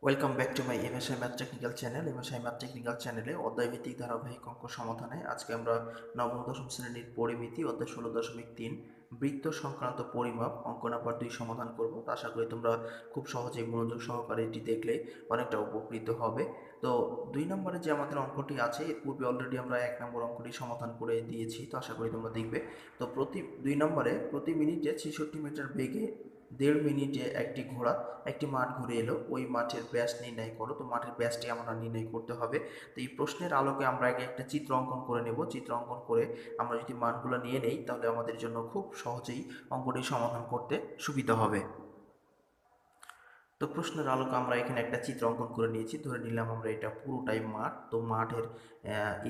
Welcome back to my MSI math technical channel. MSI math technical চ্যানেলে অধ্যায়ভিত্তিক ধারাবাহিক অঙ্ক সমাধানে আজকে আমরা নবম-দশম শ্রেণীর পরিমিতি অধ্যায় 16.3 বৃত্ত সংক্রান্ত পরিমাপ অঙ্ক নাম্বার 2 সমাধান করব। তো আশা করি তোমরা খুব সহজেই মনোযোগ সহকারে এটি দেখলে অনেকটা উপকৃত হবে। তো 2 নম্বরে যে আমাদের অঙ্কটি আছে এর পূর্বে অলরেডি আমরা 1 নম্বর অঙ্কটি সমাধান করে দিয়েছি, তো আশা করি তোমরা দেখবে। তো 2 নম্বরে প্রতি মিনিটে 66 মিটার বেগে 1.5 মিনিটে একটি ঘোড়া একটি মাঠ ঘুরে এলো, ওই মাঠের ব্যাস নির্ণয় করো। তো মাঠের ব্যাসটি আমরা নির্ণয় করতে হবে। তো এই প্রশ্নের আলোকে আমরা আগে একটা চিত্র অঙ্কন করে নেব। চিত্র অঙ্কন করে আমরা যদি মানগুলো নিয়ে নেই তাহলে আমাদের জন্য খুব সহজেই অঙ্কটি সমাধান করতে সুবিধা হবে। তো প্রশ্নের আলোকে আমরা এখানে একটা চিত্র অঙ্কন করে নিয়েছি, ধরে নিলাম আমরা এটা পুরোটাই মাঠ। তো মাঠের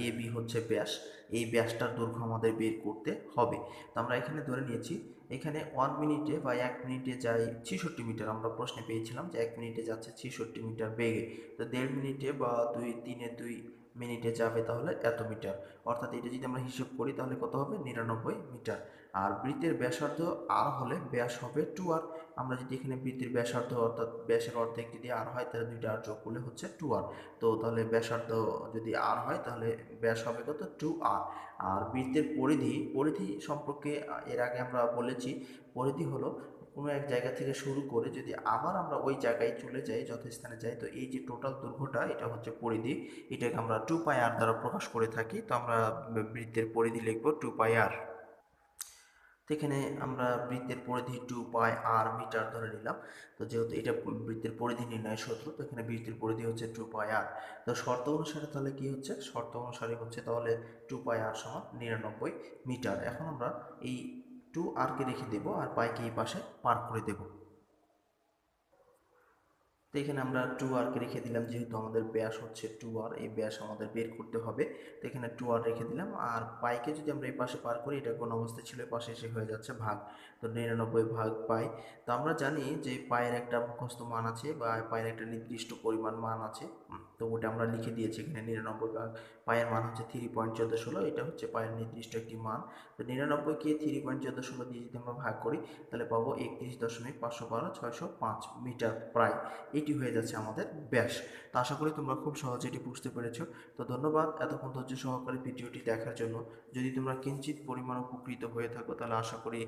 এ বি হচ্ছে ব্যাস, এই ব্যাসটার দৈর্ঘ্য আমাদের বের করতে হবে। তো আমরা এখানে ধরে নিয়েছি এখানে 1 মিনিটে বা 1 মিনিটে যায় 66 মিটার। আমরা প্রশ্নে পেয়েছিলাম যে 1 মিনিটে যাচ্ছে 66 মিটার বেগে। তো 1.5 মিনিটে বা 2 মিনিটে যাবে তাহলে এত মিটার, অর্থাৎ এটা যদি আমরা হিসেব করি তাহলে কত হবে, 99 মিটার। আর বৃত্তের ব্যাসার্ধ আর হলে ব্যাস হবে 2r। আমরা যদি এখানে বৃত্তের ব্যাসার্ধ অর্থাৎ ব্যাসের অর্ধেক যদি আর হয় তাহলে দুইটা আর যোগ করলে হচ্ছে 2r। তো তাহলে ব্যাসার্ধ যদি আর হয় তাহলে ব্যাস হবে কত, 2r। আর বৃত্তের পরিধি সম্পর্কে এর আগে আমরা বলেছি, পরিধি হলো কোনো এক জায়গা থেকে শুরু করে যদি আবার আমরা ওই জায়গায় চলে যাই, যথাস্থানে যাই, তো এই যে টোটাল দৈর্ঘ্যটা এটা হচ্ছে পরিধি। এটাকে আমরা 2πr দ্বারা প্রকাশ করে থাকি। তো আমরা বৃত্তের পরিধি লিখব 2πr। তো এখানে আমরা বৃত্তের পরিধি 2πr মিটার ধরে নিলাম। তো যেহেতু এটা বৃত্তের পরিধি নির্ণয়ের সূত্র, তো এখানে বৃত্তের পরিধি হচ্ছে 2πr। তো শর্ত অনুসারে তাহলে কি হচ্ছে, শর্ত অনুসারে হচ্ছে তাহলে 2πr সমান 99 মিটার। এখন আমরা এই 2r কে রেখে দেবো আর পাইকে এই পাশে পার করে দেবো। তো এখানে আমরা 2r কে রেখে দিলাম, যেহেতু আমাদের ব্যাস হচ্ছে 2r, এই ব্যাস আমাদের বের করতে হবে। তো এখানে 2r রেখে দিলাম। আর পাইকে যদি আমরা এই পাশে পার করি, এটা কোন অবস্থায় ছিল, এই পাশে এসে হয়ে যাচ্ছে ভাগ। তো 99 ভাগ পাই। তো আমরা জানি যে পায়ের একটা মুখস্থ মান আছে বা পায়ের একটা নির্দিষ্ট পরিমাণ মান আছে। তো ওটা আমরা লিখে দিয়েছি এখানে 99 ভাগ পায়ের মান হচ্ছে 3.1416। এটা হচ্ছে পায়ের নির্দিষ্ট একটি মান। তো 99কে 3.1416 দিয়ে যদি আমরা ভাগ করি তাহলে পাবো 31.512 মিটার প্রায়। এটি হয়ে যাচ্ছে আমাদের ব্যাস। তো আশা করি তোমরা খুব সহজে এটি বুঝতে পেরেছো। তো ধন্যবাদ এতক্ষণ ধৈর্য সহকারে ভিডিওটি দেখার জন্য। যদি তোমরা কিঞ্চিত পরিমাণ উপকৃত হয়ে থাকো তাহলে আশা করি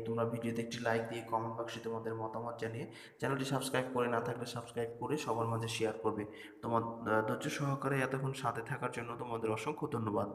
তোমরা ভিডিওতে একটি লাইক দিয়ে কমেন্ট বক্সে তোমাদের মতামত জানিয়ে চ্যানেলটি সাবস্ক্রাইব করে না থাকলে সাবস্ক্রাইব করে সবার মাঝে শেয়ার করবে। তোমার ধৈর্য সহকারে এতক্ষণ সাথে থাকার জন্য তোমাদের অসংখ্য ধন্যবাদ।